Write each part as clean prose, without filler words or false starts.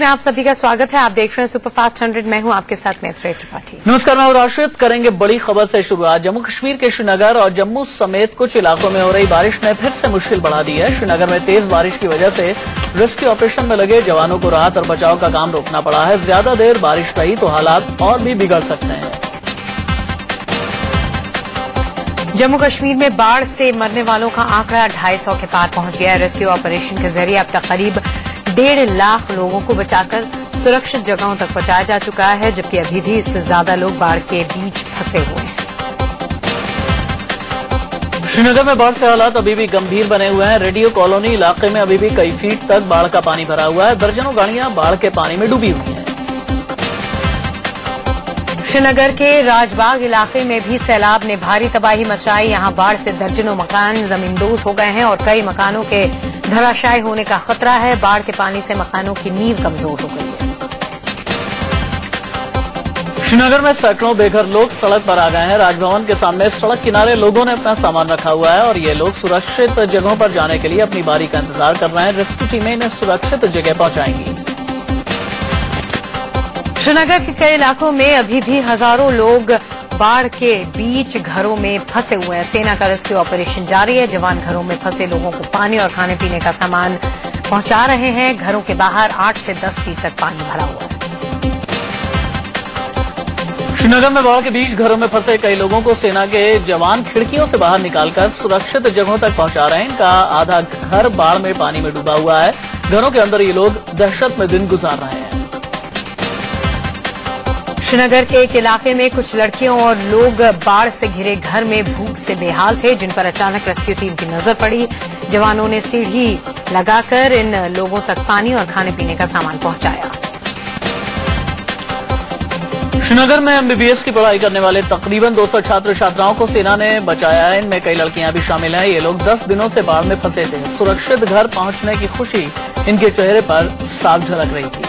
में आप सभी का स्वागत है। आप देख रहे हैं सुपरफास्ट 100। मैं हूं आपके साथ मैत्रेय त्रिपाठी। नमस्कार, मैं राशिद। करेंगे बड़ी खबर से शुरुआत। जम्मू कश्मीर के श्रीनगर और जम्मू समेत कुछ इलाकों में हो रही बारिश ने फिर से मुश्किल बढ़ा दी है। श्रीनगर में तेज बारिश की वजह से रेस्क्यू ऑपरेशन में लगे जवानों को राहत और बचाव का काम रोकना पड़ा है। ज्यादा देर बारिश रही तो हालात और भी बिगड़ सकते हैं। जम्मू कश्मीर में बाढ़ से मरने वालों का आंकड़ा 250 के पार पहुंच गया है। रेस्क्यू ऑपरेशन के जरिए अब तक करीब 1.5 लाख लोगों को बचाकर सुरक्षित जगहों तक पहुंचाया जा चुका है, जबकि अभी भी इससे ज्यादा लोग बाढ़ के बीच फंसे हुए हैं। श्रीनगर में बाढ़ से हालात अभी भी गंभीर बने हुए हैं। रेडियो कॉलोनी इलाके में अभी भी कई फीट तक बाढ़ का पानी भरा हुआ है। दर्जनों गाड़ियां बाढ़ के पानी में डूबी हुई हैं। श्रीनगर के राजबाग इलाके में भी सैलाब ने भारी तबाही मचाई। यहां बाढ़ से दर्जनों मकान जमींदोज हो गए हैं और कई मकानों के धराशायी होने का खतरा है। बाढ़ के पानी से मकानों की नींव कमजोर हो गई है। श्रीनगर में सैकड़ों बेघर लोग सड़क पर आ गए हैं। राजभवन के सामने सड़क किनारे लोगों ने अपना सामान रखा हुआ है और ये लोग सुरक्षित जगहों पर जाने के लिए अपनी बारी का इंतजार कर रहे हैं। रेस्क्यू टीमें इन्हें सुरक्षित जगह पहुंचाएंगी। श्रीनगर के कई इलाकों में अभी भी हजारों लोग बाढ़ के बीच घरों में फंसे हुए हैं। सेना का रेस्क्यू ऑपरेशन जारी है। जवान घरों में फंसे लोगों को पानी और खाने पीने का सामान पहुंचा रहे हैं। घरों के बाहर 8 से 10 फीट तक पानी भरा हुआ है। श्रीनगर में बाढ़ के बीच घरों में फंसे कई लोगों को सेना के जवान खिड़कियों से बाहर निकालकर सुरक्षित जगहों तक पहुंचा रहे हैं। इनका आधा घर बाढ़ में पानी में डूबा हुआ है। घरों के अंदर ये लोग दहशत में दिन गुजार रहे हैं। श्रीनगर के एक इलाके में कुछ लड़कियों और लोग बाढ़ से घिरे घर में भूख से बेहाल थे, जिन पर अचानक रेस्क्यू टीम की नजर पड़ी। जवानों ने सीढ़ी लगाकर इन लोगों तक पानी और खाने पीने का सामान पहुंचाया। श्रीनगर में एमबीबीएस की पढ़ाई करने वाले तकरीबन 200 छात्र छात्राओं को सेना ने बचाया है। इनमें कई लड़कियां भी शामिल हैं। ये लोग 10 दिनों से बाढ़ में फंसे थे। सुरक्षित घर पहुंचने की खुशी इनके चेहरे पर साफ झलक रही थी।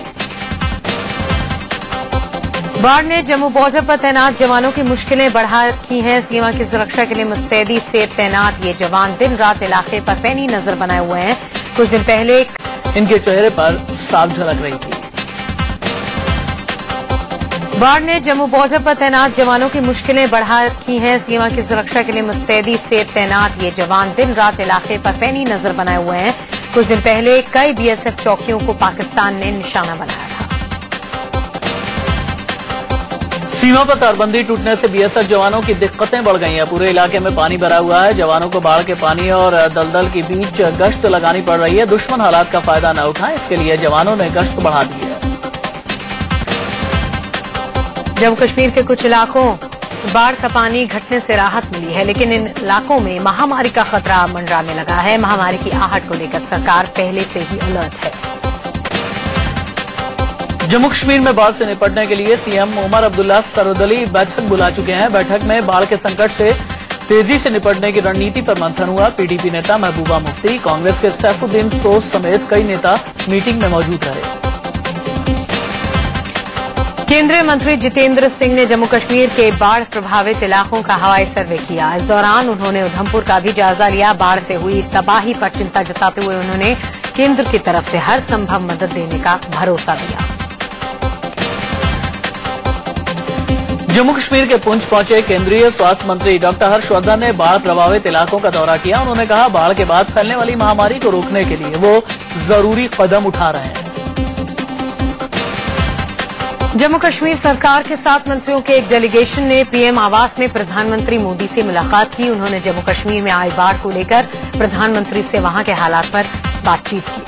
बाढ़ ने जम्मू बॉर्डर पर तैनात जवानों की मुश्किलें बढ़ा रखी हैं। सीमा की सुरक्षा के लिए मुस्तैदी से तैनात ये जवान दिन रात इलाके पर पैनी नजर बनाए हुए हैं। कुछ दिन पहले इनके चेहरे पर साफ झलक रही थी। बाढ़ ने जम्मू बॉर्डर पर तैनात जवानों की मुश्किलें बढ़ा रखी हैं। सीमा की सुरक्षा के लिए मुस्तैदी से तैनात ये जवान दिन रात इलाके पर पैनी नजर बनाए हुए हैं। कुछ दिन पहले कई बीएसएफ चौकियों को पाकिस्तान ने निशाना बनाया था। सीमा पर तारबंदी टूटने से बीएसएफ जवानों की दिक्कतें बढ़ गई हैं। पूरे इलाके में पानी भरा हुआ है। जवानों को बाढ़ के पानी और दलदल के बीच गश्त लगानी पड़ रही है। दुश्मन हालात का फायदा न उठाएं, इसके लिए जवानों ने गश्त बढ़ा दी है। जम्मू कश्मीर के कुछ इलाकों बाढ़ का पानी घटने से राहत मिली है, लेकिन इन इलाकों में महामारी का खतरा मंडराने लगा है। महामारी की आहट को लेकर सरकार पहले से ही अलर्ट है। जम्मू कश्मीर में बाढ़ से निपटने के लिए सीएम उमर अब्दुल्ला सर्वदलीय बैठक बुला चुके हैं। बैठक में बाढ़ के संकट से तेजी से निपटने की रणनीति पर मंथन हुआ। पीडीपी नेता महबूबा मुफ्ती, कांग्रेस के सैफुद्दीन सोज समेत कई नेता मीटिंग में मौजूद रहे। केंद्रीय मंत्री जितेंद्र सिंह ने जम्मू कश्मीर के बाढ़ प्रभावित इलाकों का हवाई सर्वे किया। इस दौरान उन्होंने उधमपुर का भी जायजा लिया। बाढ़ से हुई तबाही पर चिंता जताते हुए उन्होंने केंद्र की तरफ से हर संभव मदद देने का भरोसा दिया। जम्मू कश्मीर के पुंछ पहुंचे केंद्रीय स्वास्थ्य मंत्री डॉक्टर हर्षवर्धन ने बाढ़ प्रभावित इलाकों का दौरा किया। उन्होंने कहा, बाढ़ के बाद फैलने वाली महामारी को रोकने के लिए वो जरूरी कदम उठा रहे हैं। जम्मू कश्मीर सरकार के 7 मंत्रियों के एक डेलीगेशन ने पीएम आवास में प्रधानमंत्री मोदी से मुलाकात की। उन्होंने जम्मू कश्मीर में आई बाढ़ को लेकर प्रधानमंत्री से वहां के हालात पर बातचीत की।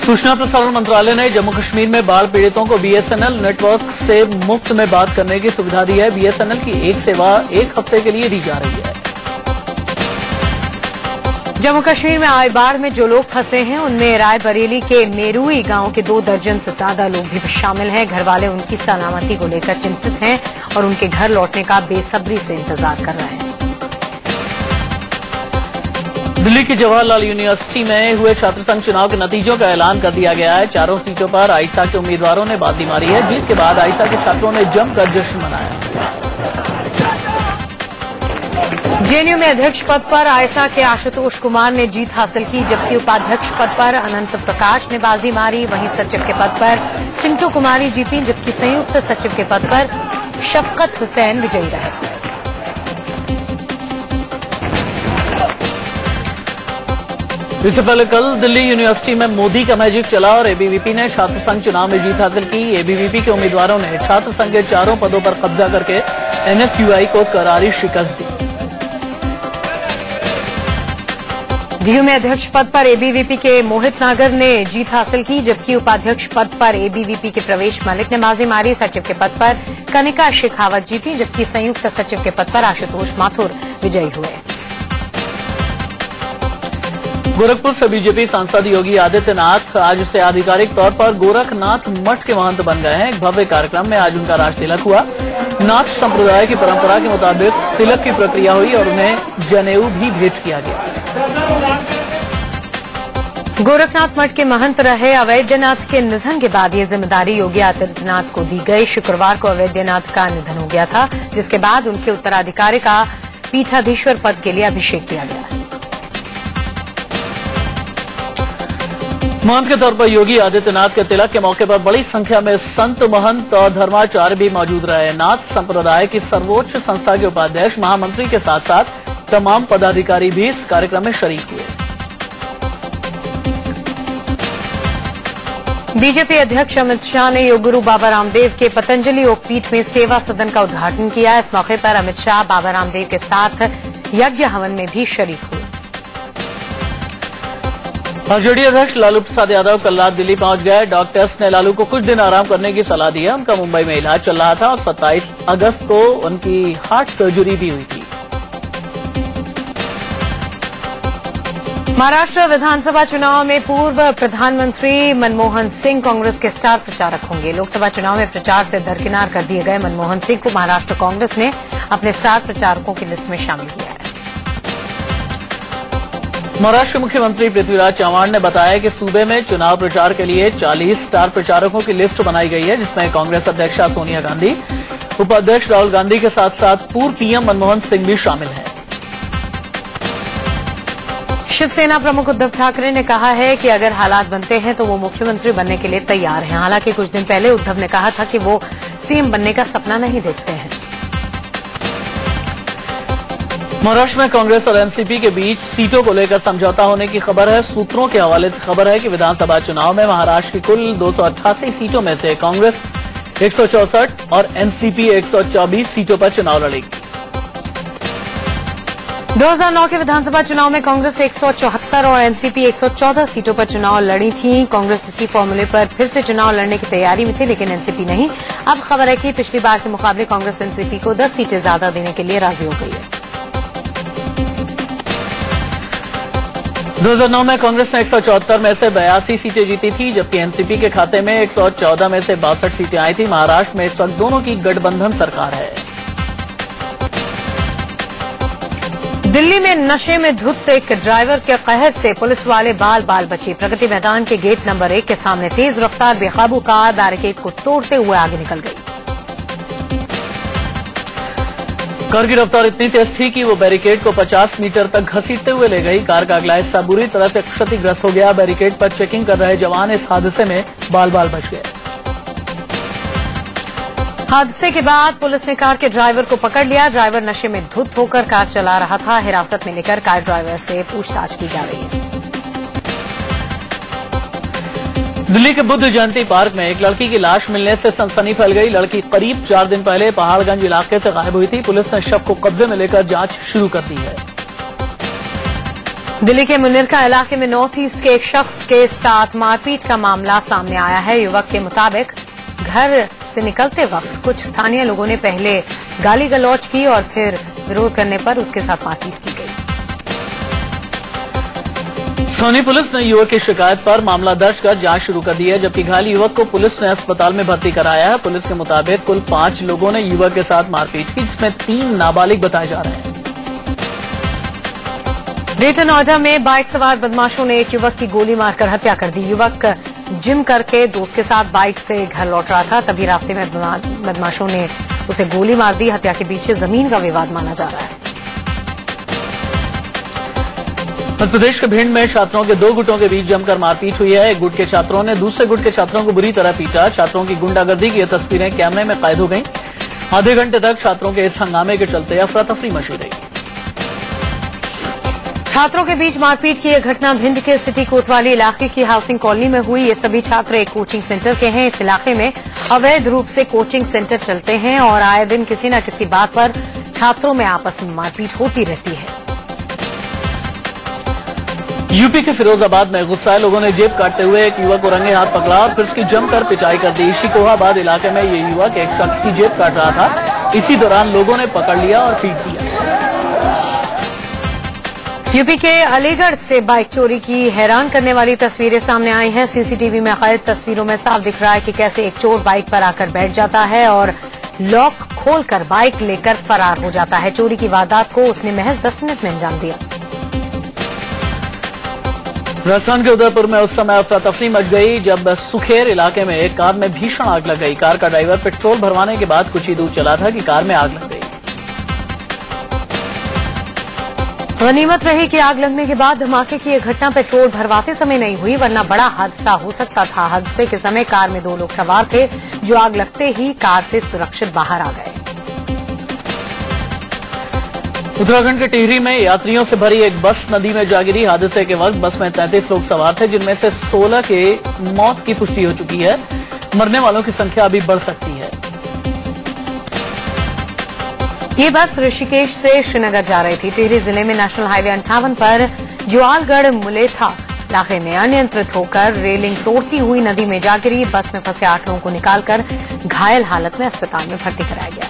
सूचना प्रसारण मंत्रालय ने जम्मू कश्मीर में बाढ़ पीड़ितों को बीएसएनएल नेटवर्क से मुफ्त में बात करने की सुविधा दी है। बीएसएनएल की एक सेवा 1 हफ्ते के लिए दी जा रही है। जम्मू कश्मीर में आई बाढ़ में जो लोग फंसे हैं उनमें रायबरेली के मेरुई गांव के 2 दर्जन से ज्यादा लोग भी शामिल हैं। घर वाले उनकी सलामती को लेकर चिंतित हैं और उनके घर लौटने का बेसब्री से इंतजार कर रहे हैं। दिल्ली की जवाहरलाल यूनिवर्सिटी में हुए छात्र संघ चुनाव के नतीजों का ऐलान कर दिया गया है। 4 सीटों पर आईसा के उम्मीदवारों ने बाजी मारी है। जीत के बाद आईसा के छात्रों ने जमकर जश्न मनाया। जेएनयू में अध्यक्ष पद पर आयसा के आशुतोष कुमार ने जीत हासिल की, जबकि उपाध्यक्ष पद पर अनंत प्रकाश ने बाजी मारी। वहीं सचिव के पद पर चिंटू कुमारी जीती, जबकि संयुक्त सचिव के पद पर शफकत हुसैन विजयी रहे। इससे पहले कल दिल्ली यूनिवर्सिटी में मोदी का मैजिक चला और एबीवीपी ने छात्र संघ चुनाव में जीत हासिल की। एबीवीपी के उम्मीदवारों ने छात्र संघ के 4 पदों पर कब्जा करके एनएसयूआई को करारी शिकस्त दी। डीयू में अध्यक्ष पद पर एबीवीपी के मोहित नागर ने जीत हासिल की, जबकि उपाध्यक्ष पद पर एबीवीपी के प्रवेश मलिक ने बाजी मारी। सचिव के पद पर कनिका शेखावत जीती, जबकि संयुक्त सचिव के पद पर आशुतोष माथुर विजयी हुए। गोरखपुर से बीजेपी सांसद योगी आदित्यनाथ आज से आधिकारिक तौर पर गोरखनाथ मठ के महंत बन गए हैं। एक भव्य कार्यक्रम में आज उनका राज तिलक हुआ। नाथ संप्रदाय की परंपरा के मुताबिक तिलक की प्रक्रिया हुई और उन्हें जनेऊ भी भेंट किया गया। गोरखनाथ मठ के महंत रहे अवैधनाथ के निधन के बाद ये जिम्मेदारी योगी आदित्यनाथ को दी गई। शुक्रवार को अवैधनाथ का निधन हो गया था, जिसके बाद उनके उत्तराधिकारी का पीठाधीश्वर पद के लिए अभिषेक किया गया। महंत के तौर पर योगी आदित्यनाथ के तिलक के मौके पर बड़ी संख्या में संत, महंत और धर्माचार्य भी मौजूद रहे। नाथ संप्रदाय की सर्वोच्च संस्था के उपाध्यक्ष, महामंत्री के साथ साथ तमाम पदाधिकारी भी इस कार्यक्रम में शरीक हुए। बीजेपी अध्यक्ष अमित शाह ने योग गुरु बाबा रामदेव के पतंजलि योगपीठ में सेवा सदन का उद्घाटन किया। इस मौके पर अमित शाह बाबा रामदेव के साथ यज्ञ हवन में भी शरीक हुए। आरजेडी अध्यक्ष लालू प्रसाद यादव कल रात दिल्ली पहुंच गए। डॉक्टर्स ने लालू को कुछ दिन आराम करने की सलाह दी है। उनका मुंबई में इलाज चल रहा था और 27 अगस्त को उनकी हार्ट सर्जरी भी हुई थी। महाराष्ट्र विधानसभा चुनाव में पूर्व प्रधानमंत्री मनमोहन सिंह कांग्रेस के स्टार प्रचारक होंगे। लोकसभा चुनाव में प्रचार से दरकिनार कर दिए गए मनमोहन सिंह को महाराष्ट्र कांग्रेस ने अपने स्टार प्रचारकों की लिस्ट में शामिल किया है। महाराष्ट्र के मुख्यमंत्री पृथ्वीराज चव्हाण ने बताया कि सूबे में चुनाव प्रचार के लिए 40 स्टार प्रचारकों की लिस्ट बनाई गई है, जिसमें कांग्रेस अध्यक्षा सोनिया गांधी, उपाध्यक्ष राहुल गांधी के साथ साथ पूर्व पीएम मनमोहन सिंह भी शामिल हैं। शिवसेना प्रमुख उद्धव ठाकरे ने कहा है कि अगर हालात बनते हैं तो वो मुख्यमंत्री बनने के लिए तैयार हैं। हालांकि कुछ दिन पहले उद्धव ने कहा था कि वो सीएम बनने का सपना नहीं देखते हैं। महाराष्ट्र में कांग्रेस और एनसीपी के बीच सीटों को लेकर समझौता होने की खबर है। सूत्रों के हवाले से खबर है कि विधानसभा चुनाव में महाराष्ट्र की कुल 288 सीटों में से कांग्रेस 164 और एनसीपी 124 सीटों पर चुनाव लड़ेगी। 2009 के विधानसभा चुनाव में कांग्रेस 174 और एनसीपी 114 सीटों पर चुनाव लड़ी थी। कांग्रेस इसी फॉर्मूले पर फिर से चुनाव लड़ने की तैयारी में थी, लेकिन एनसीपी नहीं। अब खबर है कि पिछली बार के मुकाबले कांग्रेस एनसीपी को 10 सीटें ज्यादा देने के लिए राजी हो गई है। 2009 में कांग्रेस ने 174 में से 82 सीटें जीती थी, जबकि एनसीपी के खाते में 114 में से 62 सीटें आई थी। महाराष्ट्र में इस वक्त दोनों की गठबंधन सरकार है। दिल्ली में नशे में धुत एक ड्राइवर के कहर से पुलिस वाले बाल बाल बचे। प्रगति मैदान के गेट नंबर 1 के सामने तेज रफ्तार बेकाबू कार बैरिकेड को तोड़ते हुए आगे निकल गई। कार की रफ्तार इतनी तेज थी कि वो बैरिकेड को 50 मीटर तक घसीटते हुए ले गई। कार का अगला हिस्सा बुरी तरह से क्षतिग्रस्त हो गया। बैरिकेड पर चेकिंग कर रहे जवान इस हादसे में बाल बाल बच गए। हादसे के बाद पुलिस ने कार के ड्राइवर को पकड़ लिया। ड्राइवर नशे में धुत होकर कार चला रहा था। हिरासत में लेकर कार ड्राइवर से पूछताछ की जा रही है। दिल्ली के बुद्ध जयंती पार्क में एक लड़की की लाश मिलने से सनसनी फैल गई। लड़की करीब 4 दिन पहले पहाड़गंज इलाके से गायब हुई थी। पुलिस ने शव को कब्जे में लेकर जांच शुरू कर दी है। दिल्ली के मुनिरका इलाके में नॉर्थ ईस्ट के एक शख्स के साथ मारपीट का मामला सामने आया है। युवक के मुताबिक घर से निकलते वक्त कुछ स्थानीय लोगों ने पहले गाली गलौज की और फिर विरोध करने पर उसके साथ मारपीट की गई। सोनी पुलिस ने युवक की शिकायत पर मामला दर्ज कर जांच शुरू कर दी है, जबकि घायल युवक को पुलिस ने अस्पताल में भर्ती कराया है। पुलिस के मुताबिक कुल 5 लोगों ने युवक के साथ मारपीट की, जिसमें 3 नाबालिग बताए जा रहे हैं। ग्रेटर नोएडा में बाइक सवार बदमाशों ने एक युवक की गोली मारकर हत्या कर दी। युवक जिम करके दोस्त के साथ बाइक से घर लौट रहा था, तभी रास्ते में बदमाशों ने उसे गोली मार दी। हत्या के पीछे जमीन का विवाद माना जा रहा है। मध्य प्रदेश के भिंड में छात्रों के दो गुटों के बीच जमकर मारपीट हुई है। एक गुट के छात्रों ने दूसरे गुट के छात्रों को बुरी तरह पीटा। छात्रों की गुंडागर्दी की ये तस्वीरें कैमरे में कैद हो गईं। आधे घंटे तक छात्रों के इस हंगामे के चलते अफरा तफरी मची रही। छात्रों के बीच मारपीट की यह घटना भिंड के सिटी कोतवाली इलाके की हाउसिंग कॉलोनी में हुई। ये सभी छात्र एक कोचिंग सेंटर के हैं। इस इलाके में अवैध रूप से कोचिंग सेंटर चलते हैं और आए दिन किसी न किसी बात पर छात्रों में आपस में मारपीट होती रहती है। यूपी के फिरोजाबाद में गुस्साए लोगों ने जेब काटते हुए एक युवक को रंगे हाथ पकड़ा और फिर उसकी जमकर पिटाई कर दी। शिकोहाबाद इलाके में ये युवक एक शख्स की जेब काट रहा था। इसी दौरान लोगों ने पकड़ लिया और पीट दिया। यूपी के अलीगढ़ से बाइक चोरी की हैरान करने वाली तस्वीरें सामने आई हैं। सीसीटीवी में कैद तस्वीरों में साफ दिख रहा है कि कैसे एक चोर बाइक पर आकर बैठ जाता है और लॉक खोलकर बाइक लेकर फरार हो जाता है। चोरी की वारदात को उसने महज 10 मिनट में अंजाम दिया। राजस्थान के उदयपुर में उस समय अफरा तफरी मच गई जब सुखेर इलाके में एक कार में भीषण आग लग गई। कार का ड्राइवर पेट्रोल भरवाने के बाद कुछ ही दूर चला था कि कार में आग लग गई। गनीमत रही कि आग लगने के बाद धमाके की यह घटना पेट्रोल भरवाते समय नहीं हुई, वरना बड़ा हादसा हो सकता था। हादसे के समय कार में 2 लोग सवार थे जो आग लगते ही कार से सुरक्षित बाहर आ गए। उत्तराखंड के टिहरी में यात्रियों से भरी एक बस नदी में जा गिरी। हादसे के वक्त बस में 33 लोग सवार थे, जिनमें से 16 के मौत की पुष्टि हो चुकी है। मरने वालों की संख्या अभी बढ़ सकती है। ये बस ऋषिकेश से श्रीनगर जा रही थी। टिहरी जिले में नेशनल हाईवे 58 पर जुआलगढ़ मुलेथा इलाके में अनियंत्रित होकर रेलिंग तोड़ती हुई नदी में जा गिरी। बस में फंसे 8 लोगों को निकालकर घायल हालत में अस्पताल में भर्ती कराया गया।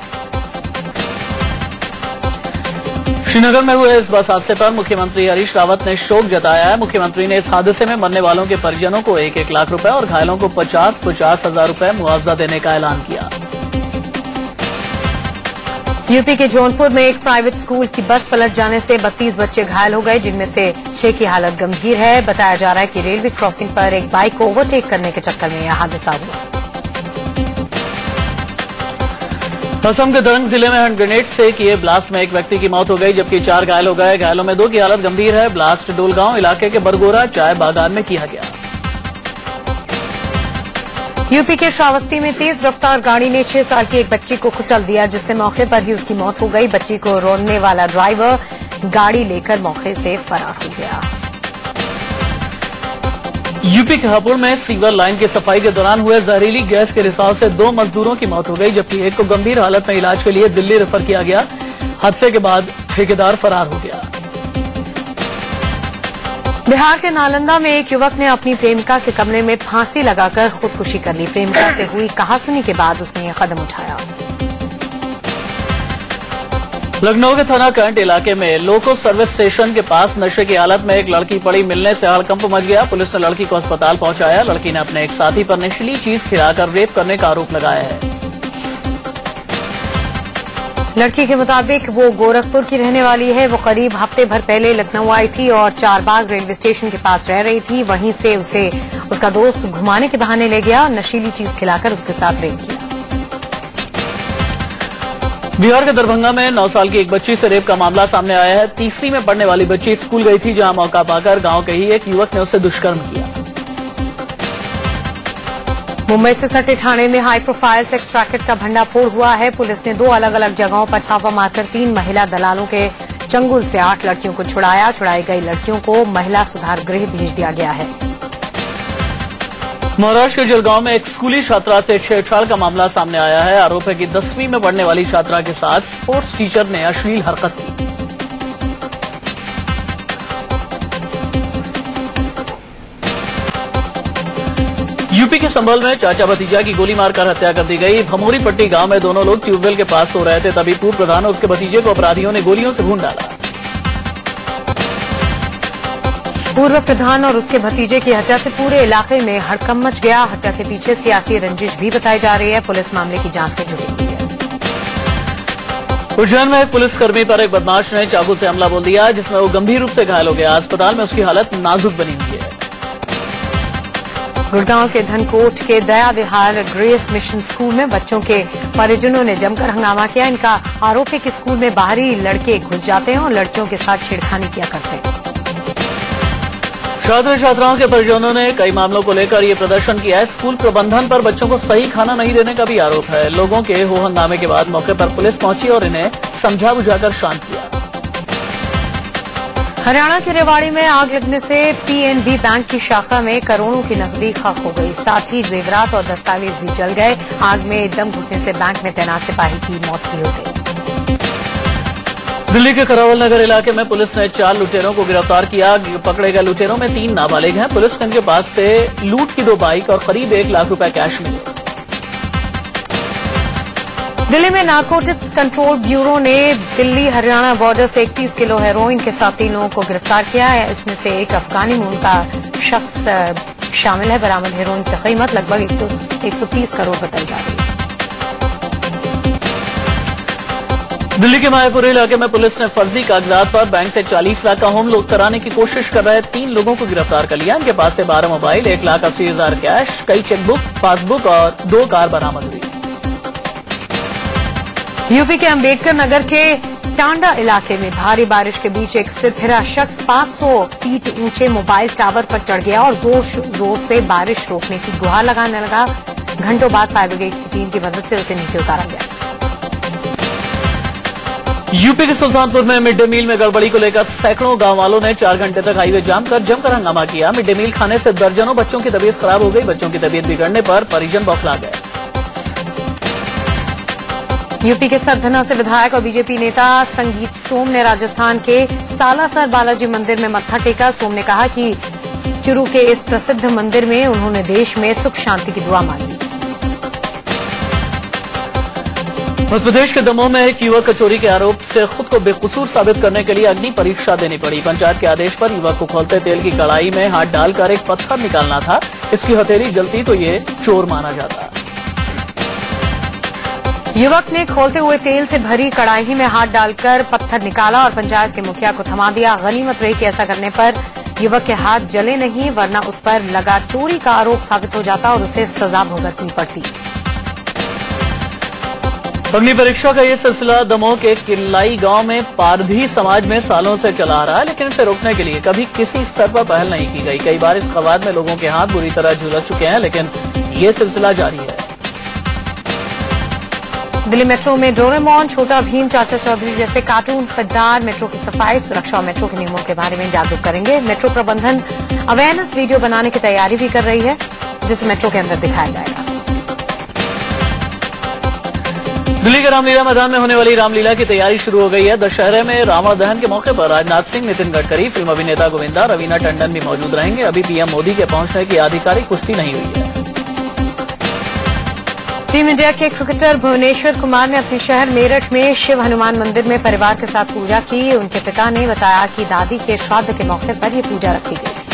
श्रीनगर में हुए इस बस हादसे पर मुख्यमंत्री हरीश रावत ने शोक जताया है। मुख्यमंत्री ने इस हादसे में मरने वालों के परिजनों को 1-1 लाख रुपए और घायलों को 50-50 हजार रुपए मुआवजा देने का ऐलान किया। यूपी के जौनपुर में एक प्राइवेट स्कूल की बस पलट जाने से 32 बच्चे घायल हो गए, जिनमें से 6 की हालत गंभीर है। बताया जा रहा है कि रेलवे क्रॉसिंग पर एक बाइक को ओवरटेक करने के चक्कर में यह हादसा हुआ। असम के दरंग जिले में हैंड ग्रेनेड से किए ब्लास्ट में एक व्यक्ति की मौत हो गई, जबकि 4 घायल हो गए। घायलों में 2 की हालत गंभीर है। ब्लास्ट डोलगांव इलाके के बरगोरा चाय बागान में किया गया। यूपी के श्रावस्ती में तेज रफ्तार गाड़ी ने 6 साल की एक बच्ची को कुचल दिया, जिससे मौके पर ही उसकी मौत हो गई। बच्ची को रोकने वाला ड्राइवर गाड़ी लेकर मौके से फरार हो गया। यूपी के हापुड़ में सीवर लाइन की सफाई के दौरान हुए जहरीली गैस के रिसाव से 2 मजदूरों की मौत हो गई, जबकि एक को गंभीर हालत में इलाज के लिए दिल्ली रेफर किया गया। हादसे के बाद ठेकेदार फरार हो गया। बिहार के नालंदा में एक युवक ने अपनी प्रेमिका के कमरे में फांसी लगाकर खुदकुशी कर ली। प्रेमिका से हुई कहासुनी के बाद उसने यह कदम उठाया। लखनऊ के थाना कैंट इलाके में लोको सर्विस स्टेशन के पास नशे की हालत में एक लड़की पड़ी मिलने से हड़कंप मच गया। पुलिस ने लड़की को अस्पताल पहुंचाया। लड़की ने अपने एक साथी पर नशीली चीज खिलाकर रेप करने का आरोप लगाया है। लड़की के मुताबिक वो गोरखपुर की रहने वाली है। वो करीब हफ्ते भर पहले लखनऊ आई थी और चारबाग रेलवे स्टेशन के पास रह रही थी। वहीं से उसे उसका दोस्त घुमाने के बहाने ले गया, नशीली चीज खिलाकर उसके साथ रेप किया। बिहार के दरभंगा में 9 साल की एक बच्ची से रेप का मामला सामने आया है। 3वीं में पढ़ने वाली बच्ची स्कूल गई थी, जहां मौका पाकर गांव के ही एक युवक ने उससे दुष्कर्म किया। मुंबई से सटे थाने में हाई प्रोफाइल सेक्स रैकेट का भंडाफोड़ हुआ है। पुलिस ने 2 अलग अलग जगहों पर छापा मारकर 3 महिला दलालों के चंगुल से 8 लड़कियों को छुड़ाया। छुड़ाई गई लड़कियों को महिला सुधार गृह भेज दिया गया है। महाराष्ट्र के जलगांव में एक स्कूली छात्रा से छेड़छाड़ का मामला सामने आया है। आरोप है कि 10वीं में पढ़ने वाली छात्रा के साथ स्पोर्ट्स टीचर ने अश्लील हरकत की। यूपी के संभल में चाचा भतीजा की गोली मारकर हत्या कर दी गई। भमोरी पट्टी गांव में दोनों लोग ट्यूबवेल के पास सो रहे थे, तभी पूर्व प्रधान और उसके भतीजे को अपराधियों ने गोलियों से भून डाला। पूर्व प्रधान और उसके भतीजे की हत्या से पूरे इलाके में हड़कंप मच गया। हत्या के पीछे सियासी रंजिश भी बताई जा रही है। पुलिस मामले की जांच में जुटी हुई है। उज्जैन में एक पुलिसकर्मी पर एक बदमाश ने चाकू से हमला बोल दिया, जिसमें वो गंभीर रूप से घायल हो गया। अस्पताल में उसकी हालत नाजुक बनी हुई है। गुड़गांव के धनकोट के दया विहार ग्रेस मिशन स्कूल में बच्चों के परिजनों ने जमकर हंगामा किया। इनका आरोप है कि स्कूल में बाहरी लड़के घुस जाते हैं और लड़कियों के साथ छेड़खानी किया करते हैं। छात्र छात्राओं के परिजनों ने कई मामलों को लेकर ये प्रदर्शन किया है। स्कूल प्रबंधन पर बच्चों को सही खाना नहीं देने का भी आरोप है। लोगों के हो हंगामे के बाद मौके पर पुलिस पहुंची और इन्हें समझा बुझाकर शांत किया। हरियाणा के रेवाड़ी में आग लगने से पीएनबी बैंक की शाखा में करोड़ों की नकदी खाक हो गई। साथ ही जेवरात और दस्तावेज भी जल गए। आग में दम घुटने से बैंक में तैनात सिपाही की मौत भी हो गई। दिल्ली के करावल नगर इलाके में पुलिस ने 4 लुटेरों को गिरफ्तार किया। पकड़े गए लुटेरों में 3 नाबालिग हैं। पुलिस को इनके पास से लूट की 2 बाइक और करीब 1 लाख रुपए कैश मिले। दिल्ली में नारकोटिक्स कंट्रोल ब्यूरो ने दिल्ली हरियाणा बॉर्डर से 31 किलो हेरोइन के साथ 3 लोगों को गिरफ्तार किया है। इसमें से एक अफगानी मूल का शख्स शामिल है। बरामद हेरोइन की कीमत लगभग 130 करोड़ बताई जा रही है। दिल्ली के मायापुरी इलाके में पुलिस ने फर्जी कागजात पर बैंक से 40 लाख का होम लोन कराने की कोशिश कर रहे 3 लोगों को गिरफ्तार कर लिया। इनके पास से 12 मोबाइल, 1,80,000 कैश, कई चेकबुक, पासबुक और 2 कार बरामद हुई। यूपी के अंबेडकर नगर के टांडा इलाके में भारी बारिश के बीच एक स्थिर शख्स 500 फीट ऊंचे मोबाइल टावर पर चढ़ गया और जोर से बारिश रोकने की गुहार लगाने लगा। घंटों बाद फायर ब्रिगेड की टीम की मदद से उसे नीचे उतारा गया। यूपी के सुल्तानपुर में मिड डे मील में गड़बड़ी को लेकर सैकड़ों गांव वालों ने 4 घंटे तक हाईवे जाम कर जमकर हंगामा किया। मिड डे मील खाने से दर्जनों बच्चों की तबीयत खराब हो गई। बच्चों की तबीयत बिगड़ने पर परिजन बौखला गए। यूपी के सरधना से विधायक और बीजेपी नेता संगीत सोम ने राजस्थान के सालासर बालाजी मंदिर में मत्था टेका। सोम ने कहा कि चुरू के इस प्रसिद्ध मंदिर में उन्होंने देश में सुख शांति की दुआ मांगी। मध्य प्रदेश के दमोह में एक युवक को चोरी के आरोप से खुद को बेकसूर साबित करने के लिए अग्नि परीक्षा देनी पड़ी। पंचायत के आदेश पर युवक को खोलते तेल की कड़ाई में हाथ डालकर एक पत्थर निकालना था। इसकी हथेली जलती तो ये चोर माना जाता। युवक ने खोलते हुए तेल से भरी कड़ाही में हाथ डालकर पत्थर निकाला और पंचायत के मुखिया को थमा दिया। गनीमत रही कि ऐसा करने पर युवक के हाथ जले नहीं, वरना उस पर लगा चोरी का आरोप साबित हो जाता और उसे सजा भुगतनी पड़ती। अग्नि परीक्षा का ये सिलसिला दमोह के किल्लाई गांव में पारधी समाज में सालों से चला आ रहा है, लेकिन इसे रोकने के लिए कभी किसी स्तर पर पहल नहीं की गई। कई बार इस कवायद में लोगों के हाथ बुरी तरह झुलस चुके हैं, लेकिन ये सिलसिला जारी है। दिल्ली मेट्रो में डोरेमोन, छोटा भीम, चाचा चौधरी जैसे कार्टून खरीदार मेट्रो की सफाई, सुरक्षा और मेट्रो के नियमों के बारे में जागरूक करेंगे। मेट्रो प्रबंधन अवेयरनेस वीडियो बनाने की तैयारी भी कर रही है, जिसे मेट्रो के अंदर दिखाया जाएगा। दिल्ली के रामलीला मैदान में होने वाली रामलीला की तैयारी शुरू हो गई है। दशहरे में रावण दहन के मौके पर राजनाथ सिंह, नितिन गडकरी, फिल्म अभिनेता गोविंदा, रवीना टंडन भी मौजूद रहेंगे। अभी पीएम मोदी के पहुंचने की आधिकारिक पुष्टि नहीं हुई है। टीम इंडिया के क्रिकेटर भुवनेश्वर कुमार ने अपने शहर मेरठ में शिव हनुमान मंदिर में परिवार के साथ पूजा की। उनके पिता ने बताया कि दादी के श्राद्ध के मौके पर यह पूजा रखी गई थी।